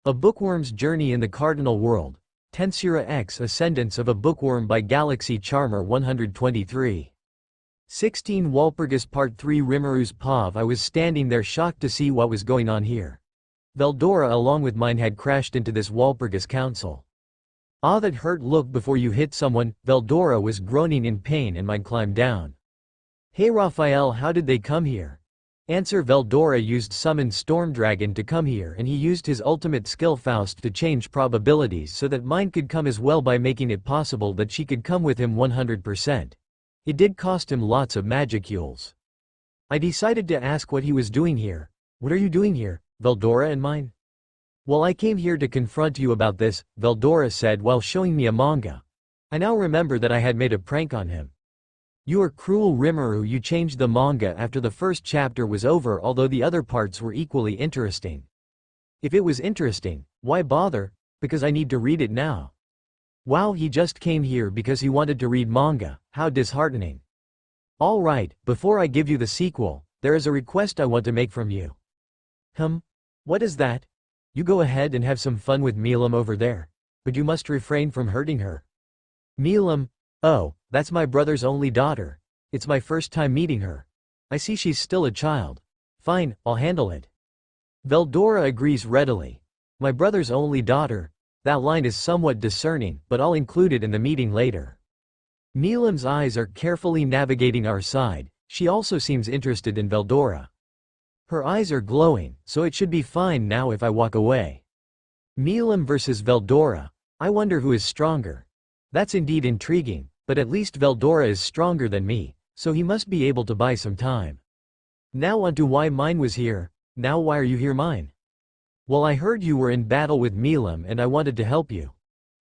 A Bookworm's Journey in the Cardinal World. Tensura X Ascendance of a Bookworm by Galaxycharmer123. 16 Walpurgis Part 3 Rimuru's POV. I was standing there shocked to see what was going on here. Veldora along with mine had crashed into this Walpurgis council. Ah, that hurt. Look before you hit someone. Veldora was groaning in pain and mine climbed down. Hey Raphael, how did they come here? Answer: Veldora used summon Stormdragon to come here, and he used his ultimate skill Faust to change probabilities so that mine could come as well by making it possible that she could come with him 100%. It did cost him lots of magicules. I decided to ask what he was doing here. What are you doing here, Veldora and mine? Well, I came here to confront you about this, Veldora said while showing me a manga. I now remember that I had made a prank on him. You are cruel, Rimuru. You changed the manga after the first chapter was over, although the other parts were equally interesting. If it was interesting, why bother? Because I need to read it now. Wow, he just came here because he wanted to read manga. How disheartening. Alright, before I give you the sequel, there is a request I want to make from you. What is that? You go ahead and have some fun with Milam over there. But you must refrain from hurting her. Milam? Oh, that's my brother's only daughter. It's my first time meeting her. I see she's still a child. Fine, I'll handle it. Veldora agrees readily. My brother's only daughter? That line is somewhat discerning, but I'll include it in the meeting later. Milam's eyes are carefully navigating our side. She also seems interested in Veldora. Her eyes are glowing, so it should be fine now if I walk away. Milam versus Veldora. I wonder who is stronger. That's indeed intriguing, but at least Veldora is stronger than me, so he must be able to buy some time. Now on to why mine was here. Now why are you here, mine? Well, I heard you were in battle with Milam and I wanted to help you.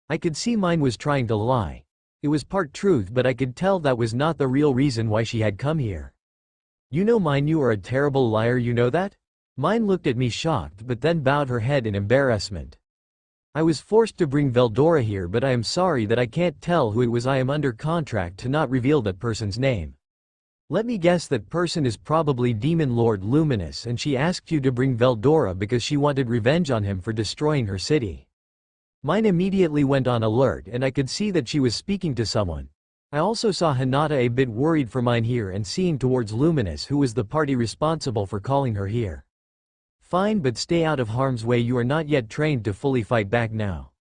I could see mine was trying to lie. It was part truth, but I could tell that was not the real reason why she had come here. You know, mine, you are a terrible liar, you know that? Mine looked at me shocked but then bowed her head in embarrassment. I was forced to bring Veldora here, but I am sorry that I can't tell who it was. I am under contract to not reveal that person's name. Let me guess, that person is probably Demon Lord Luminous, and she asked you to bring Veldora because she wanted revenge on him for destroying her city. Mine immediately went on alert and I could see that she was speaking to someone. I also saw Hinata a bit worried for mine here and seeing towards Luminous, who was the party responsible for calling her here. Fine, but stay out of harm's way. You are not yet trained to fully fight back now.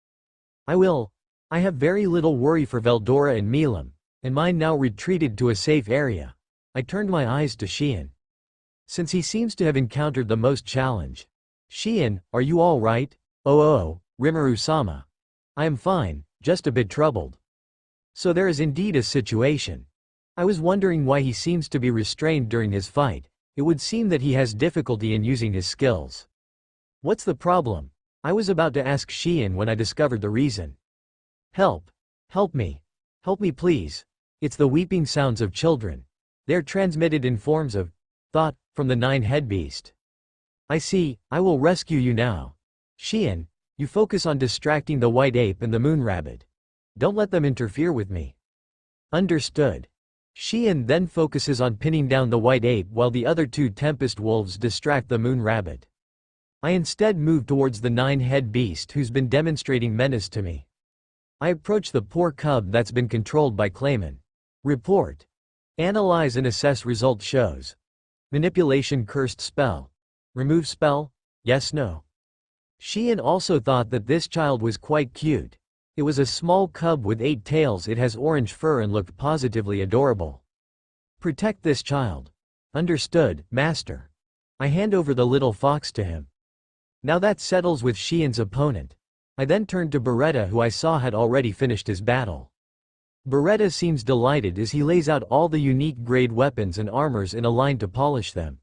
I will. I have very little worry for Veldora and Milam, and mine now retreated to a safe area. I turned my eyes to Shion, since he seems to have encountered the most challenge. Shion, are you all right? Oh, Rimuru-sama. I am fine, just a bit troubled. So there is indeed a situation. I was wondering why he seems to be restrained during his fight. It would seem that he has difficulty in using his skills. What's the problem? I was about to ask Shion when I discovered the reason. Help. Help me. Help me, please. It's the weeping sounds of children. They're transmitted in forms of thought from the nine-head beast. I see. I will rescue you now. Shion, you focus on distracting the white ape and the moon rabbit. Don't let them interfere with me. Understood. Shion then focuses on pinning down the white ape while the other two tempest wolves distract the moon rabbit. I instead move towards the nine-head beast who's been demonstrating menace to me. I approach the poor cub that's been controlled by Clayman. Report. Analyze and assess. Result shows. Manipulation, cursed spell. Remove spell? Yes, no. Shion also thought that this child was quite cute. It was a small cub with 8 tails. It has orange fur and looked positively adorable. Protect this child. Understood, master. I hand over the little fox to him. Now that settles with Shion's opponent. I then turned to Beretta, who I saw had already finished his battle. Beretta seems delighted as he lays out all the unique grade weapons and armors in a line to polish them.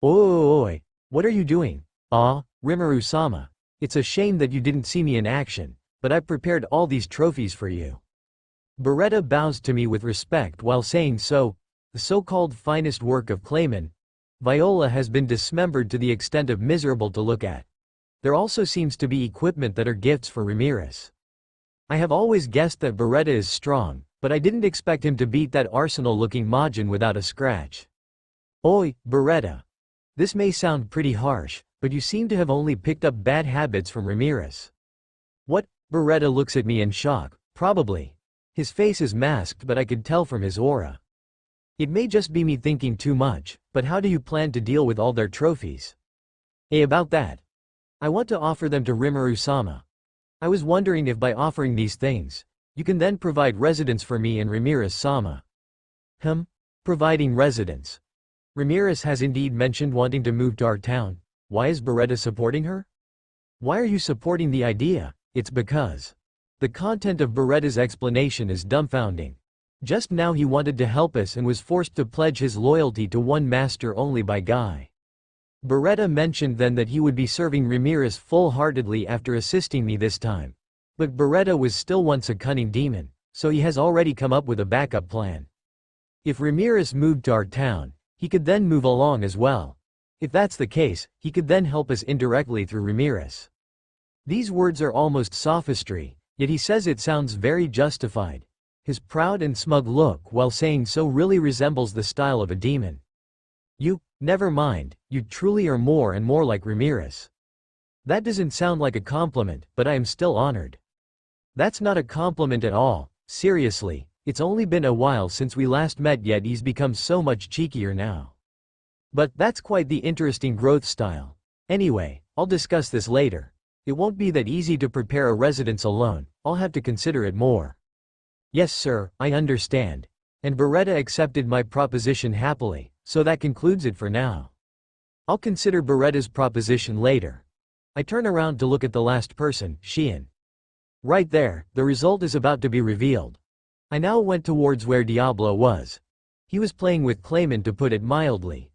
Oi, what are you doing? Ah, Rimuru-sama. It's a shame that you didn't see me in action, but I prepared all these trophies for you. Beretta bows to me with respect while saying so. The so-called finest work of Clayman, Viola, has been dismembered to the extent of miserable to look at. There also seems to be equipment that are gifts for Ramirez. I have always guessed that Beretta is strong, but I didn't expect him to beat that arsenal-looking Majin without a scratch. Oi, Beretta. This may sound pretty harsh, but you seem to have only picked up bad habits from Ramirez. What? Beretta looks at me in shock. Probably. His face is masked, but I could tell from his aura. It may just be me thinking too much, but how do you plan to deal with all their trophies? About that. I want to offer them to Rimuru-sama. I was wondering if by offering these things, you can then provide residence for me and Ramirez-sama. Providing residence. Ramirez has indeed mentioned wanting to move to our town. Why is Beretta supporting her? Why are you supporting the idea? It's because. The content of Beretta's explanation is dumbfounding. Just now he wanted to help us and was forced to pledge his loyalty to one master only by Guy. Beretta mentioned then that he would be serving Ramirez full-heartedly after assisting me this time. But Beretta was still once a cunning demon, so he has already come up with a backup plan. If Ramirez moved to our town, he could then move along as well. If that's the case, he could then help us indirectly through Ramirez. These words are almost sophistry, yet he says it sounds very justified. His proud and smug look while saying so really resembles the style of a demon. Never mind, you truly are more and more like Ramirez. That doesn't sound like a compliment, but I am still honored. That's not a compliment at all, seriously, it's only been a while since we last met yet he's become so much cheekier now. But that's quite the interesting growth style. Anyway, I'll discuss this later. It won't be that easy to prepare a residence alone, I'll have to consider it more. Yes sir, I understand. And Beretta accepted my proposition happily, so that concludes it for now. I'll consider Beretta's proposition later. I turn around to look at the last person, Shion. Right there, the result is about to be revealed. I now went towards where Diablo was. He was playing with Clayman to put it mildly.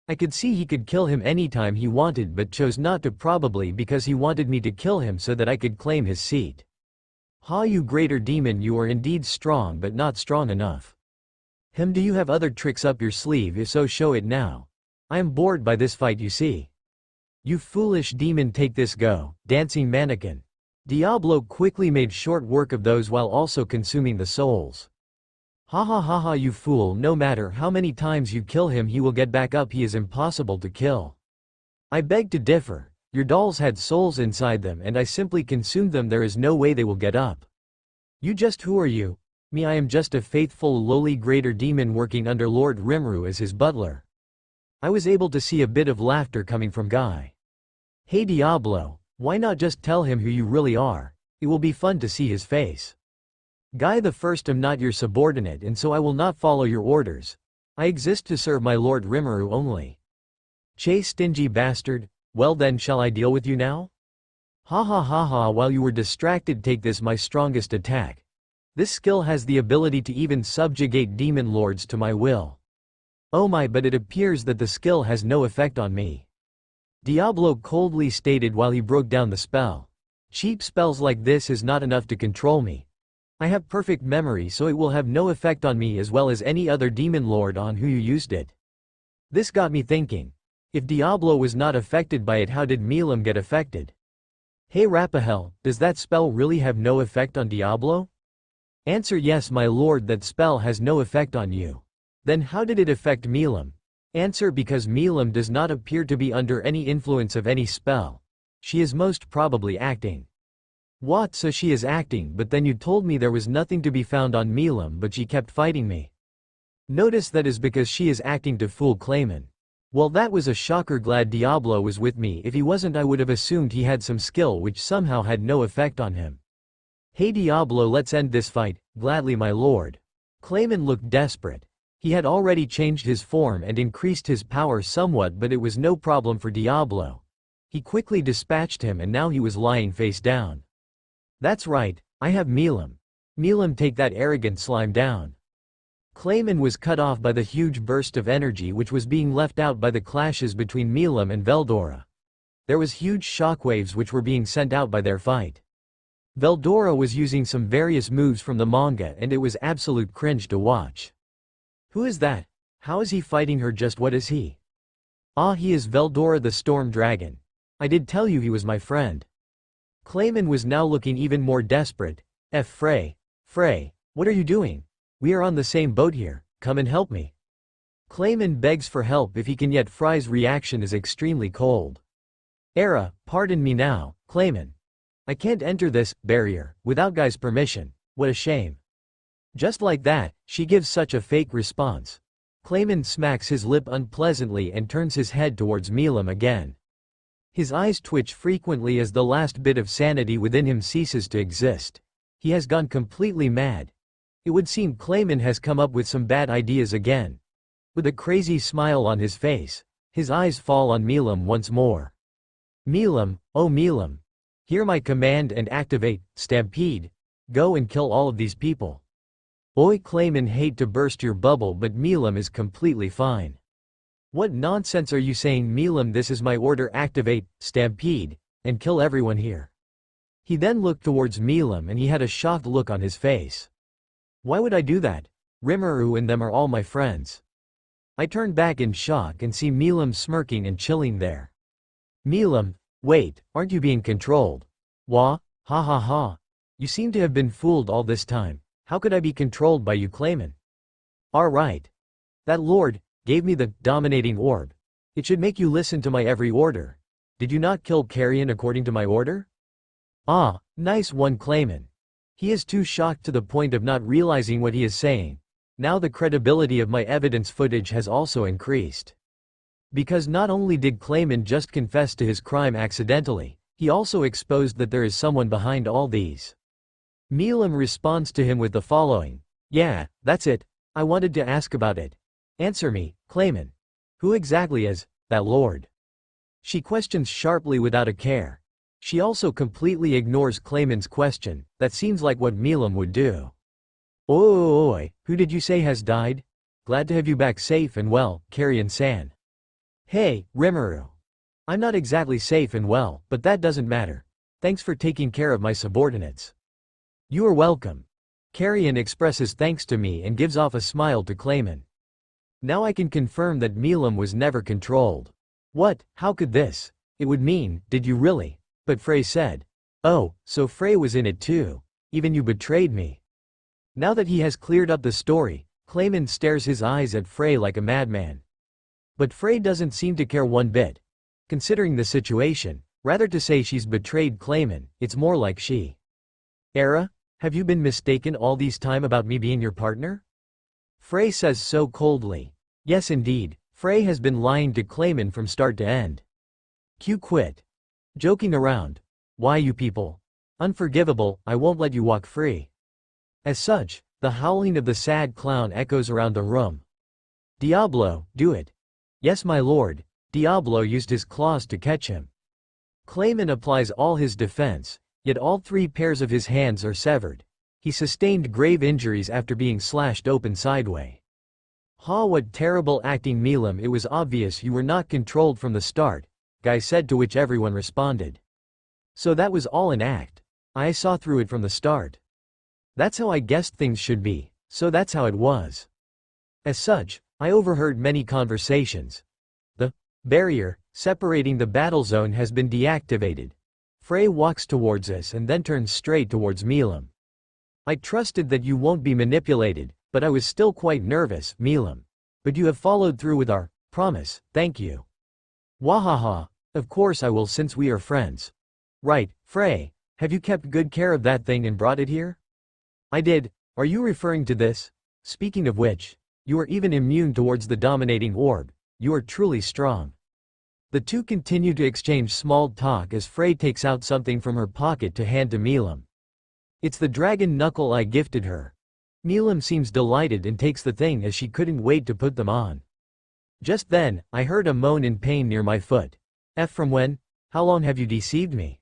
I could see he could kill him anytime he wanted but chose not to, probably because he wanted me to kill him so that I could claim his seat. You greater demon, you are indeed strong but not strong enough. Do you have other tricks up your sleeve? If so, show it now. I am bored by this fight, you see. You foolish demon, take this, go, dancing mannequin. Diablo quickly made short work of those while also consuming the souls. You fool, no matter how many times you kill him he will get back up, he is impossible to kill. I beg to differ, your dolls had souls inside them and I simply consumed them, there is no way they will get up. Who are you? Me, I am just a faithful lowly greater demon working under Lord Rimuru as his butler. I was able to see a bit of laughter coming from Guy. Hey Diablo, why not just tell him who you really are? It will be fun to see his face. Guy the First, am not your subordinate and so I will not follow your orders. I exist to serve my Lord Rimuru only. Stingy bastard, well then shall I deal with you now? While you were distracted, take this, my strongest attack. This skill has the ability to even subjugate demon lords to my will. Oh my, but it appears that the skill has no effect on me. Diablo coldly stated while he broke down the spell. Cheap spells like this is not enough to control me. I have perfect memory, so it will have no effect on me as well as any other demon lord on who you used it. This got me thinking. If Diablo was not affected by it, how did Milam get affected? Hey Raphael, does that spell really have no effect on Diablo? Answer: yes my lord, that spell has no effect on you. Then how did it affect Milam? Answer: because Milam does not appear to be under any influence of any spell. She is most probably acting. What, so she is acting, but then you told me there was nothing to be found on Milam but she kept fighting me. Notice that is because she is acting to fool Clayman. Well, that was a shocker, glad Diablo was with me, if he wasn't I would have assumed he had some skill which somehow had no effect on him. Hey Diablo, let's end this fight. Gladly my lord. Clayman looked desperate. He had already changed his form and increased his power somewhat, but it was no problem for Diablo. He quickly dispatched him and now he was lying face down. That's right, I have Milam. Milam, take that arrogant slime down. Clayman was cut off by the huge burst of energy which was being left out by the clashes between Milam and Veldora. There was huge shockwaves which were being sent out by their fight. Veldora was using some various moves from the manga and it was absolute cringe to watch. Who is that? How is he fighting her? Just what is he? He is Veldora the Storm Dragon. I did tell you he was my friend. Clayman was now looking even more desperate. Frey, what are you doing? We are on the same boat here, come and help me. Clayman begs for help if he can, yet Frey's reaction is extremely cold. Pardon me now, Clayman. I can't enter this barrier without Guy's permission. What a shame. Just like that, she gives such a fake response. Clayman smacks his lip unpleasantly and turns his head towards Milam again. His eyes twitch frequently as the last bit of sanity within him ceases to exist. He has gone completely mad. It would seem Clayman has come up with some bad ideas again. With a crazy smile on his face, his eyes fall on Milam once more. Milam, oh Milam. Hear my command and activate Stampede. Go and kill all of these people. Oi, Clayman, hate to burst your bubble, but Milam is completely fine. What nonsense are you saying, Milam? This is my order. Activate Stampede and kill everyone here. He then looked towards Milam and he had a shocked look on his face. Why would I do that? Rimuru and them are all my friends. I turned back in shock and see Milam smirking and chilling there. Milam, wait, aren't you being controlled? Wah, ha ha ha. You seem to have been fooled all this time. How could I be controlled by you, Clayman? Alright. That lord gave me the dominating orb. It should make you listen to my every order. Did you not kill Carrion according to my order? Ah, nice one, Clayman. He is too shocked to the point of not realizing what he is saying. Now the credibility of my evidence footage has also increased. Because not only did Clayman just confess to his crime accidentally, he also exposed that there is someone behind all these. Milam responds to him with the following. Yeah, that's it. I wanted to ask about it. Answer me, Clayman. Who exactly is that lord? She questions sharply without a care. She also completely ignores Clayman's question. That seems like what Milam would do. Oi, who did you say has died? Glad to have you back safe and well, Carrion-san. Hey, Rimuru. I'm not exactly safe and well, but that doesn't matter. Thanks for taking care of my subordinates. You are welcome. Carrion expresses thanks to me and gives off a smile to Clayman. Now I can confirm that Milam was never controlled. What? How could this? It would mean, did you really? But Frey said. Oh, so Frey was in it too. Even you betrayed me. Now that he has cleared up the story, Clayman stares his eyes at Frey like a madman. But Frey doesn't seem to care one bit. Considering the situation, rather to say she's betrayed Clayman, it's more like she. Have you been mistaken all this time about me being your partner? Frey says so coldly. Yes indeed, Frey has been lying to Clayman from start to end. Q quit. Joking around. Why you people? Unforgivable, I won't let you walk free. As such, the howling of the sad clown echoes around the room. Diablo, do it. Yes my lord. Diablo used his claws to catch him. Clayman applies all his defense, yet all three pairs of his hands are severed. He sustained grave injuries after being slashed open sideways. Ha, what terrible acting, Milam. It was obvious you were not controlled from the start, Guy said, to which everyone responded. So that was all an act. I saw through it from the start. That's how I guessed things should be, so that's how it was. As such, I overheard many conversations. The barrier separating the battle zone has been deactivated. Frey walks towards us and then turns straight towards Milam. I trusted that you won't be manipulated, but I was still quite nervous, Milam. But you have followed through with our promise, thank you. Wahaha, of course I will, since we are friends. Right, Frey, have you kept good care of that thing and brought it here? I did. Are you referring to this? Speaking of which, you are even immune towards the dominating orb. You are truly strong. The two continue to exchange small talk as Frey takes out something from her pocket to hand to Milam. It's the dragon knuckle I gifted her. Milam seems delighted and takes the thing as she couldn't wait to put them on. Just then, I heard a moan in pain near my foot. From when? How long have you deceived me?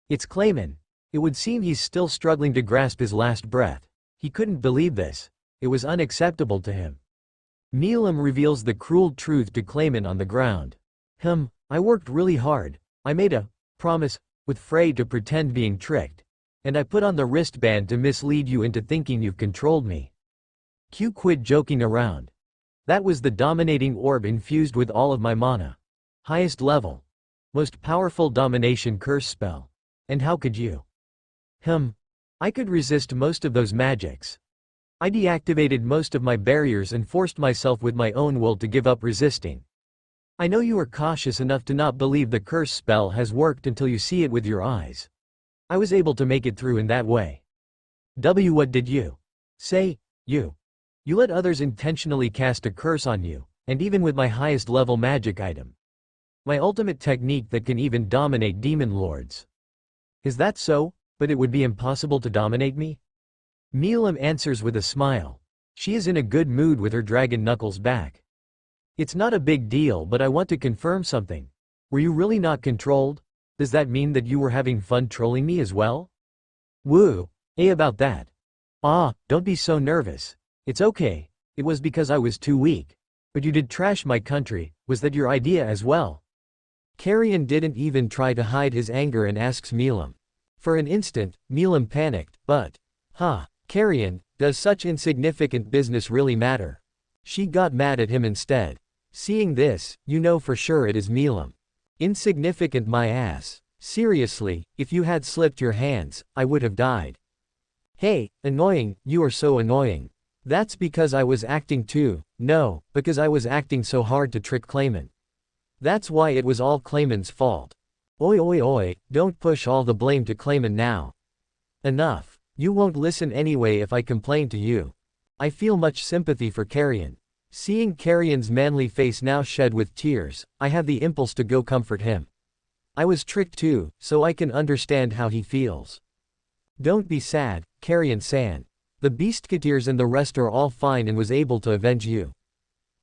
It's Clayman. It would seem he's still struggling to grasp his last breath. He couldn't believe this. It was unacceptable to him. Milam reveals the cruel truth to Clayman on the ground. I worked really hard. I made a promise with Frey to pretend being tricked. And I put on the wristband to mislead you into thinking you've controlled me. Q quit joking around. That was the dominating orb infused with all of my mana. Highest level. Most powerful domination curse spell. And how could you? I could resist most of those magics. I deactivated most of my barriers and forced myself with my own will to give up resisting. I know you are cautious enough to not believe the curse spell has worked until you see it with your eyes. I was able to make it through in that way. What did you say? You let others intentionally cast a curse on you, and even with my highest level magic item. My ultimate technique that can even dominate demon lords. Is that so? But it would be impossible to dominate me? Milim answers with a smile. She is in a good mood with her dragon knuckles back. It's not a big deal, but I want to confirm something. Were you really not controlled? Does that mean that you were having fun trolling me as well? Woo, about that. Don't be so nervous. It's okay. It was because I was too weak. But you did trash my country. Was that your idea as well? Carrion didn't even try to hide his anger and asks Milim. For an instant, Milim panicked, but, Carrion, does such insignificant business really matter? She got mad at him instead. Seeing this, you know for sure it is Milim. Insignificant my ass. Seriously, if you had slipped your hands, I would have died. Hey, annoying, you are so annoying. That's because I was acting too. No, because I was acting so hard to trick Clayman. That's why it was all Clayman's fault. Oi, don't push all the blame to Clayman now. Enough. You won't listen anyway if I complain to you. I feel much sympathy for Carrion. Seeing Carrion's manly face now shed with tears, I have the impulse to go comfort him. I was tricked too, so I can understand how he feels. Don't be sad, Carrion-san. The Beastketeers and the rest are all fine and was able to avenge you.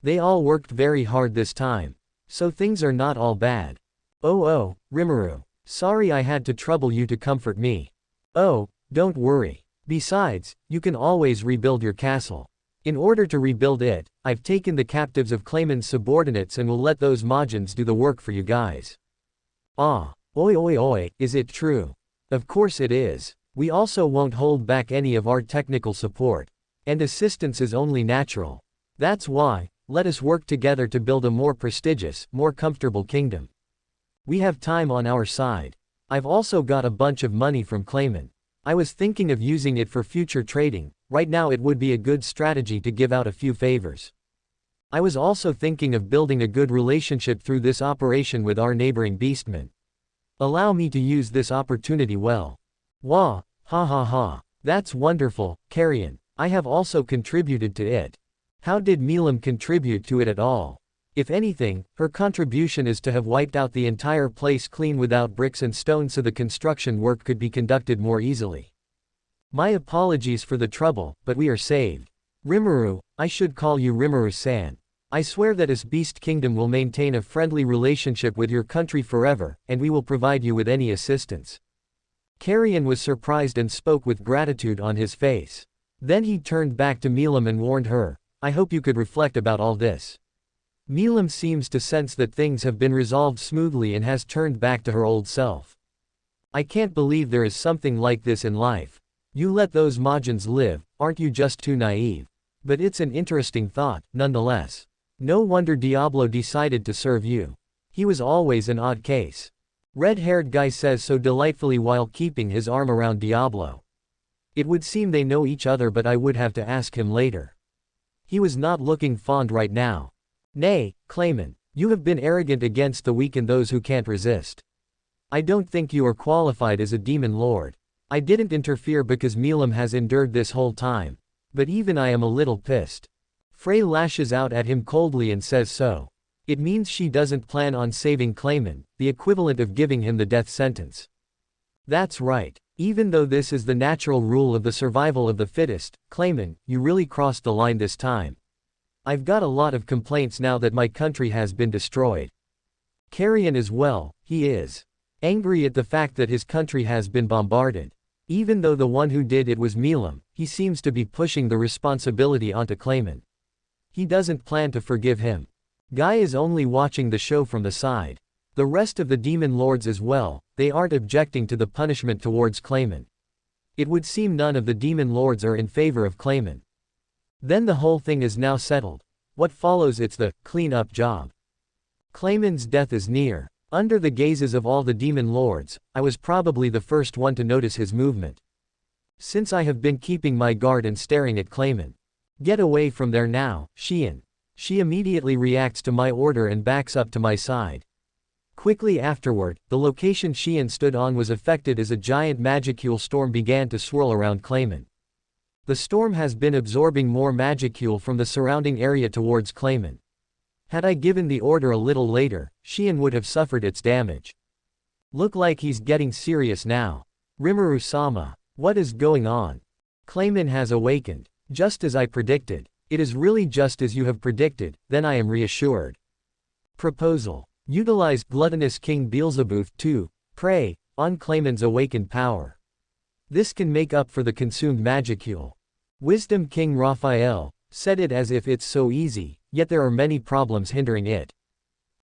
They all worked very hard this time. So things are not all bad. Oh, Rimuru. Sorry I had to trouble you to comfort me. Oh, don't worry. Besides, you can always rebuild your castle. In order to rebuild it, I've taken the captives of Clayman's subordinates and will let those Majins do the work for you guys. Oi, is it true? Of course it is. We also won't hold back any of our technical support. And assistance is only natural. That's why, let us work together to build a more prestigious, more comfortable kingdom. We have time on our side. I've also got a bunch of money from Clayman. I was thinking of using it for future trading. Right now it would be a good strategy to give out a few favors. I was also thinking of building a good relationship through this operation with our neighboring beastmen. Allow me to use this opportunity well. Wah, ha. That's wonderful, Carrion. I have also contributed to it. How did Milim contribute to it at all? If anything, her contribution is to have wiped out the entire place clean without bricks and stone so the construction work could be conducted more easily. My apologies for the trouble, but we are saved. Rimuru, I should call you Rimuru-san. I swear that this Beast Kingdom will maintain a friendly relationship with your country forever, and we will provide you with any assistance. Carrion was surprised and spoke with gratitude on his face. Then he turned back to Milim and warned her, I hope you could reflect about all this. Milim seems to sense that things have been resolved smoothly and has turned back to her old self. I can't believe there is something like this in life. You let those Majins live, aren't you just too naive? But it's an interesting thought, nonetheless. No wonder Diablo decided to serve you. He was always an odd case. Red-haired guy says so delightfully while keeping his arm around Diablo. It would seem they know each other, but I would have to ask him later. He was not looking fond right now. Nay, Clayman, you have been arrogant against the weak and those who can't resist. I don't think you are qualified as a demon lord. I didn't interfere because Milim has endured this whole time. But even I am a little pissed. Frey lashes out at him coldly and says so. It means she doesn't plan on saving Clayman, the equivalent of giving him the death sentence. That's right. Even though this is the natural rule of the survival of the fittest, Clayman, you really crossed the line this time. I've got a lot of complaints now that my country has been destroyed. Carrion as well, he is angry at the fact that his country has been bombarded. Even though the one who did it was Milim, he seems to be pushing the responsibility onto Clayman. He doesn't plan to forgive him. Guy is only watching the show from the side. The rest of the demon lords as well, they aren't objecting to the punishment towards Clayman. It would seem none of the demon lords are in favor of Clayman. Then the whole thing is now settled. What follows? It's the clean-up job. Clayman's death is near. Under the gazes of all the demon lords, I was probably the first one to notice his movement. Since I have been keeping my guard and staring at Clayman. Get away from there now, Xian. She immediately reacts to my order and backs up to my side. Quickly afterward, the location Xian stood on was affected as a giant magicule storm began to swirl around Clayman. The storm has been absorbing more magicule from the surrounding area towards Clayman. Had I given the order a little later, Xian would have suffered its damage. Look like he's getting serious now. Rimuru-sama, what is going on? Clayman has awakened. Just as I predicted. It is really just as you have predicted, then I am reassured. Proposal. Utilize Gluttonous King Beelzebub to prey on Clayman's awakened power. This can make up for the consumed magicule. Wisdom King Raphael said it as if it's so easy, yet there are many problems hindering it.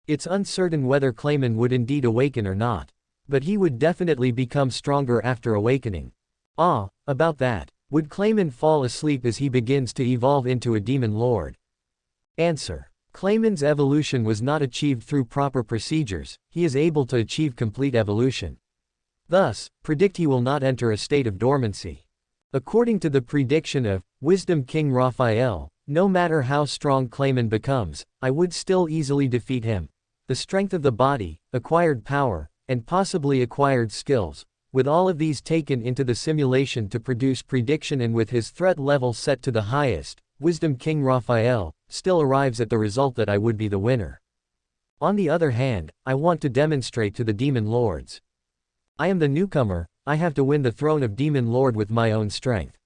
It's uncertain whether Clayman would indeed awaken or not. But he would definitely become stronger after awakening. About that. Would Clayman fall asleep as he begins to evolve into a demon lord? Answer. Clayman's evolution was not achieved through proper procedures, he is able to achieve complete evolution. Thus, predict he will not enter a state of dormancy. According to the prediction of Wisdom King Raphael, no matter how strong Clayman becomes, I would still easily defeat him. The strength of the body, acquired power, and possibly acquired skills, with all of these taken into the simulation to produce prediction and with his threat level set to the highest, Wisdom King Raphael still arrives at the result that I would be the winner. On the other hand, I want to demonstrate to the demon lords. I am the newcomer, I have to win the throne of demon lord with my own strength.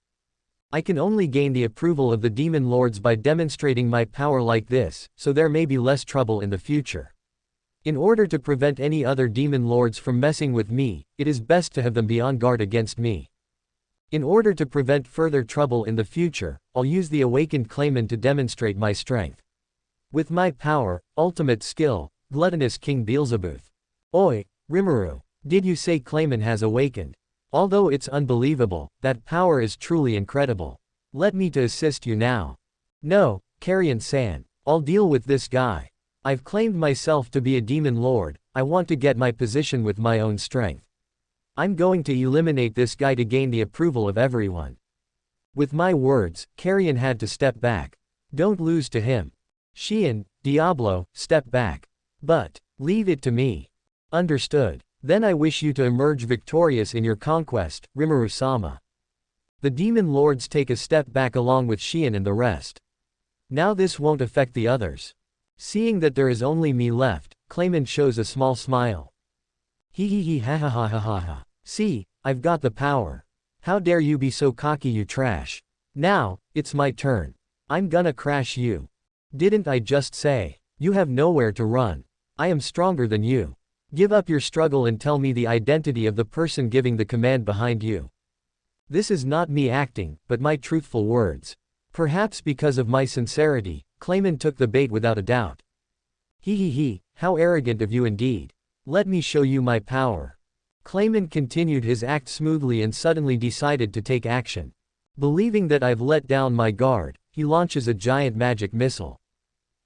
I can only gain the approval of the demon lords by demonstrating my power like this, so there may be less trouble in the future. In order to prevent any other demon lords from messing with me, it is best to have them be on guard against me. In order to prevent further trouble in the future, I'll use the awakened Clayman to demonstrate my strength. With my power, ultimate skill, Gluttonous King Beelzebub. Oi, Rimuru, did you say Clayman has awakened? Although it's unbelievable, that power is truly incredible. Let me to assist you now. No, Carrion-san, I'll deal with this guy. I've claimed myself to be a demon lord, I want to get my position with my own strength. I'm going to eliminate this guy to gain the approval of everyone. With my words, Carrion had to step back. Don't lose to him. Xian, Diablo, step back. But, leave it to me. Understood. Then I wish you to emerge victorious in your conquest, Rimuru-sama. The demon lords take a step back along with Xian and the rest. Now this won't affect the others. Seeing that there is only me left, Clayman shows a small smile. Hee ha ha ha ha ha ha. See, I've got the power. How dare you be so cocky, you trash. Now, it's my turn. I'm gonna crash you. Didn't I just say? You have nowhere to run. I am stronger than you. Give up your struggle and tell me the identity of the person giving the command behind you. This is not me acting, but my truthful words. Perhaps because of my sincerity, Clayman took the bait without a doubt. Hee, how arrogant of you indeed. Let me show you my power. Clayman continued his act smoothly and suddenly decided to take action. Believing that I've let down my guard, he launches a giant magic missile.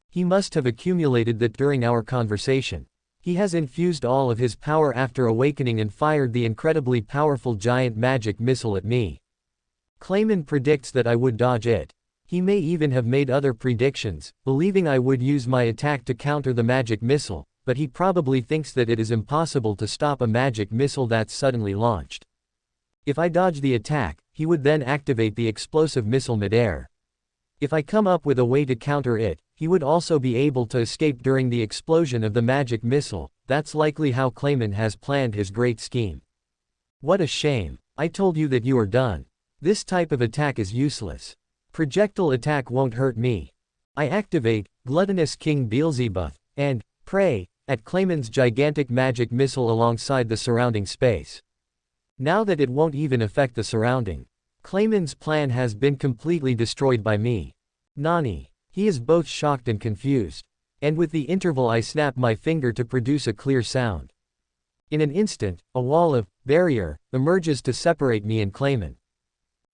He must have accumulated that during our conversation. He has infused all of his power after awakening and fired the incredibly powerful giant magic missile at me. Clayman predicts that I would dodge it. He may even have made other predictions, believing I would use my attack to counter the magic missile, but he probably thinks that it is impossible to stop a magic missile that's suddenly launched. If I dodge the attack, he would then activate the explosive missile midair. If I come up with a way to counter it, he would also be able to escape during the explosion of the magic missile. That's likely how Clayman has planned his great scheme. What a shame. I told you that you are done. This type of attack is useless. Projectile attack won't hurt me. I activate Gluttonous King Beelzebub and pray at Clayman's gigantic magic missile alongside the surrounding space. Now that it won't even affect the surrounding. Clayman's plan has been completely destroyed by me. Nani. He is both shocked and confused. And with the interval I snap my finger to produce a clear sound. In an instant, a wall of barrier emerges to separate me and Clayman.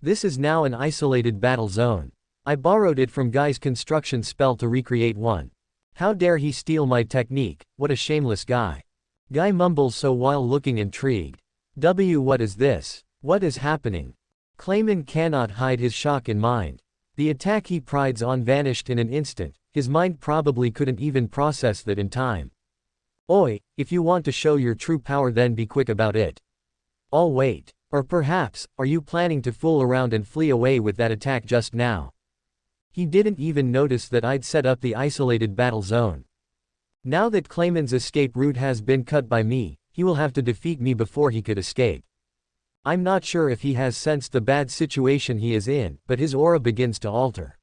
This is now an isolated battle zone. I borrowed it from Guy's construction spell to recreate one. How dare he steal my technique, what a shameless guy. Guy mumbles so while looking intrigued. What is this? What is happening? Clayman cannot hide his shock in mind. The attack he prides on vanished in an instant, his mind probably couldn't even process that in time. Oi, if you want to show your true power then be quick about it. I'll wait. Or perhaps, are you planning to fool around and flee away with that attack just now? He didn't even notice that I'd set up the isolated battle zone. Now that Clayman's escape route has been cut by me, he will have to defeat me before he could escape. I'm not sure if he has sensed the bad situation he is in, but his aura begins to alter.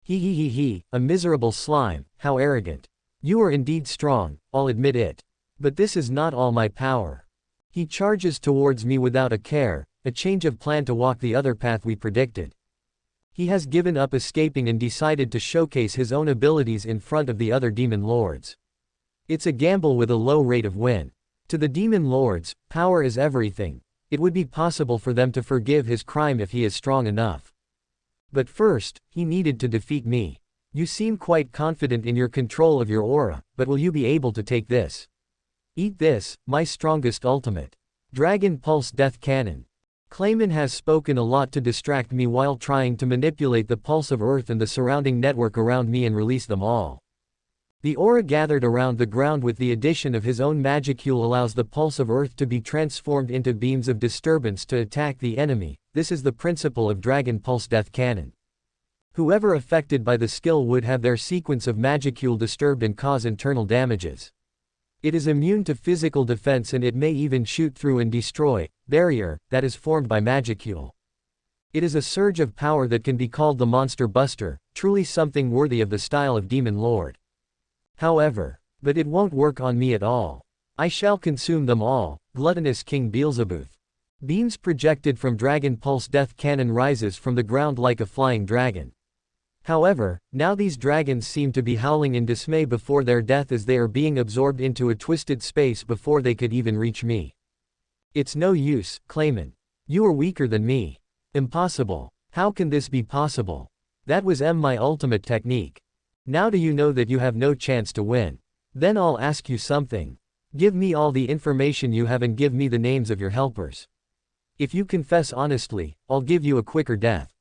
A miserable slime, how arrogant. You are indeed strong, I'll admit it. But this is not all my power. He charges towards me without a care, a change of plan to walk the other path we predicted. He has given up escaping and decided to showcase his own abilities in front of the other demon lords. It's a gamble with a low rate of win. To the demon lords, power is everything. It would be possible for them to forgive his crime if he is strong enough. But first, he needed to defeat me. You seem quite confident in your control of your aura, but will you be able to take this? Eat this, my strongest ultimate. Dragon Pulse Death Cannon. Clayman has spoken a lot to distract me while trying to manipulate the pulse of Earth and the surrounding network around me and release them all. The aura gathered around the ground with the addition of his own magicule allows the pulse of Earth to be transformed into beams of disturbance to attack the enemy. This is the principle of Dragon Pulse Death Cannon. Whoever affected by the skill would have their sequence of magicule disturbed and cause internal damages. It is immune to physical defense and it may even shoot through and destroy barrier that is formed by magicule. It is a surge of power that can be called the Monster Buster, truly something worthy of the style of Demon Lord. However, but it won't work on me at all. I shall consume them all, gluttonous King Beelzebub. Beams projected from Dragon Pulse Death Cannon rises from the ground like a flying dragon. However, now these dragons seem to be howling in dismay before their death as they are being absorbed into a twisted space before they could even reach me. It's no use, Clayman. You are weaker than me. Impossible. How can this be possible? That was my ultimate technique. Now do you know that you have no chance to win? Then I'll ask you something. Give me all the information you have and give me the names of your helpers. If you confess honestly, I'll give you a quicker death.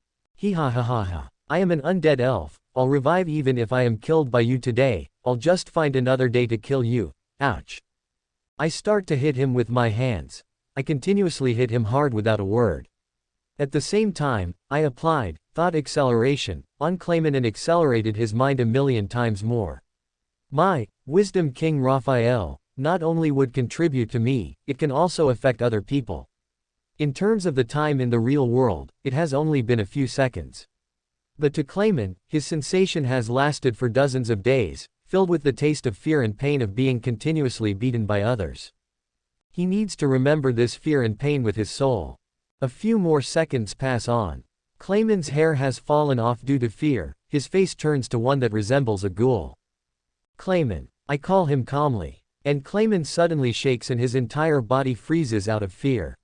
Ha. I am an undead elf, I'll revive even if I am killed by you today, I'll just find another day to kill you. Ouch. I start to hit him with my hands. I continuously hit him hard without a word. At the same time, I applied thought acceleration on Clayman and accelerated his mind 1,000,000 times more. My Wisdom King Raphael not only would contribute to me, it can also affect other people. In terms of the time in the real world, it has only been a few seconds. But to Clayman, his sensation has lasted for dozens of days, filled with the taste of fear and pain of being continuously beaten by others. He needs to remember this fear and pain with his soul. A few more seconds pass on. Clayman's hair has fallen off due to fear, his face turns to one that resembles a ghoul. Clayman. I call him calmly. And Clayman suddenly shakes and his entire body freezes out of fear.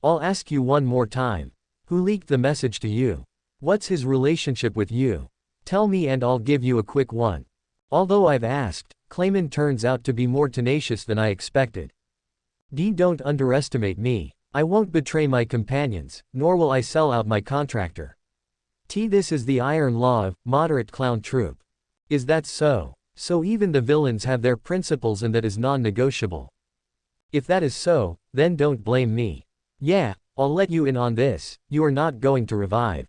I'll ask you one more time. Who leaked the message to you? What's his relationship with you? Tell me and I'll give you a quick one. Although I've asked, Clayman turns out to be more tenacious than I expected. Don't underestimate me. I won't betray my companions, nor will I sell out my contractor. This is the iron law of moderate clown troupe. Is that so? So even the villains have their principles and that is non-negotiable. If that is so, then don't blame me. Yeah, I'll let you in on this, you are not going to revive.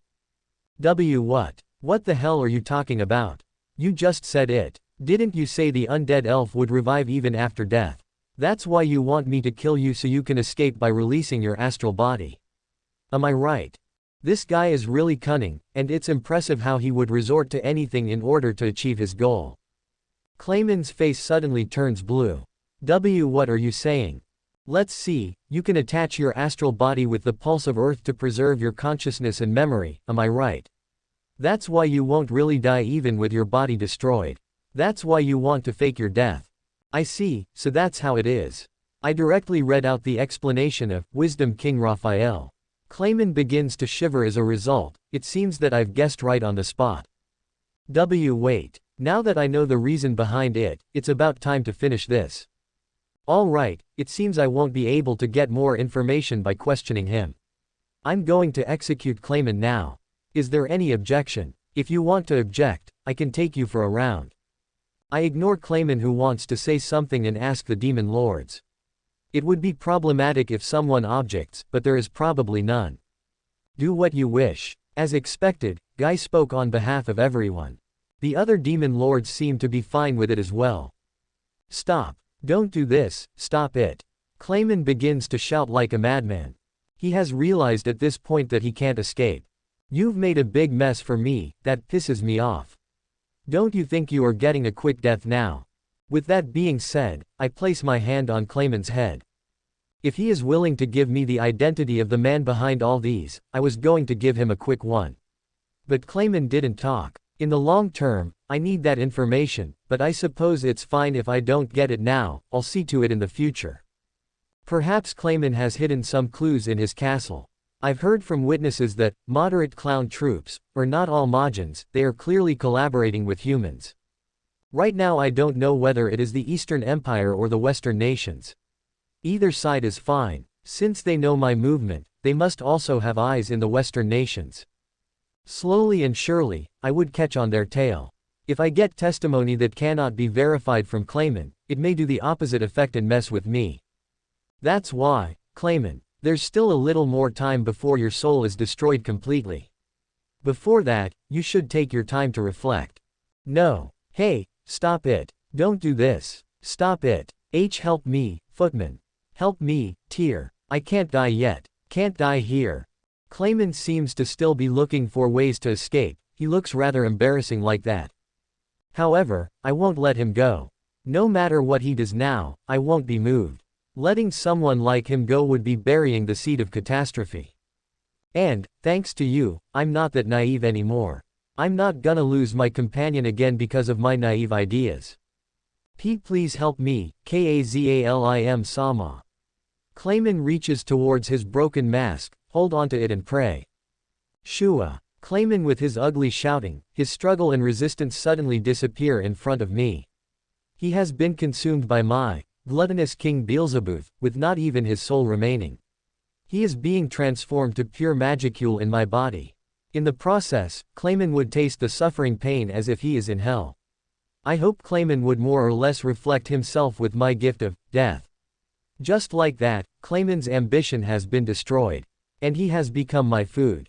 What? What the hell are you talking about? You just said it. Didn't you say the undead elf would revive even after death? That's why you want me to kill you so you can escape by releasing your astral body. Am I right? This guy is really cunning, and it's impressive how he would resort to anything in order to achieve his goal. Clayman's face suddenly turns blue. What are you saying? Let's see, you can attach your astral body with the pulse of Earth to preserve your consciousness and memory, am I right? That's why you won't really die even with your body destroyed. That's why you want to fake your death. I see, so that's how it is. I directly read out the explanation of Wisdom King Raphael. Clayman begins to shiver as a result, it seems that I've guessed right on the spot. Wait. Now that I know the reason behind it, it's about time to finish this. Alright, it seems I won't be able to get more information by questioning him. I'm going to execute Clayman now. Is there any objection? If you want to object, I can take you for a round. I ignore Clayman, who wants to say something, and ask the demon lords. It would be problematic if someone objects, but there is probably none. Do what you wish. As expected, Guy spoke on behalf of everyone. The other demon lords seemed to be fine with it as well. Stop. Don't do this, stop it. Clayman begins to shout like a madman. He has realized at this point that he can't escape. You've made a big mess for me, that pisses me off. Don't you think you are getting a quick death now? With that being said, I place my hand on Clayman's head. If he is willing to give me the identity of the man behind all these, I was going to give him a quick one. But Clayman didn't talk. In the long term, I need that information, but I suppose it's fine if I don't get it now, I'll see to it in the future. Perhaps Clayman has hidden some clues in his castle. I've heard from witnesses that, moderate clown troops, or not all Majins, they are clearly collaborating with humans. Right now I don't know whether it is the Eastern Empire or the Western nations. Either side is fine. Since they know my movement, they must also have eyes in the Western nations. Slowly and surely, I would catch on their tail. If I get testimony that cannot be verified from Clayman, it may do the opposite effect and mess with me. That's why, Clayman, there's still a little more time before your soul is destroyed completely. Before that, you should take your time to reflect. No. Hey, stop it. Don't do this. Stop it. Help me, Footman. Help me, Tear. I can't die yet. Can't die here. Clayman seems to still be looking for ways to escape. He looks rather embarrassing like that. However, I won't let him go. No matter what he does now, I won't be moved. Letting someone like him go would be burying the seed of catastrophe. And, thanks to you, I'm not that naive anymore. I'm not gonna lose my companion again because of my naive ideas. Please help me, Kazalim Sama. Clayman reaches towards his broken mask, hold onto it and pray. Shua. Clayman with his ugly shouting, his struggle and resistance suddenly disappear in front of me. He has been consumed by my gluttonous King Beelzebub, with not even his soul remaining. He is being transformed to pure magicule in my body. In the process, Clayman would taste the suffering pain as if he is in hell. I hope Clayman would more or less reflect himself with my gift of death. Just like that, Clayman's ambition has been destroyed. And he has become my food.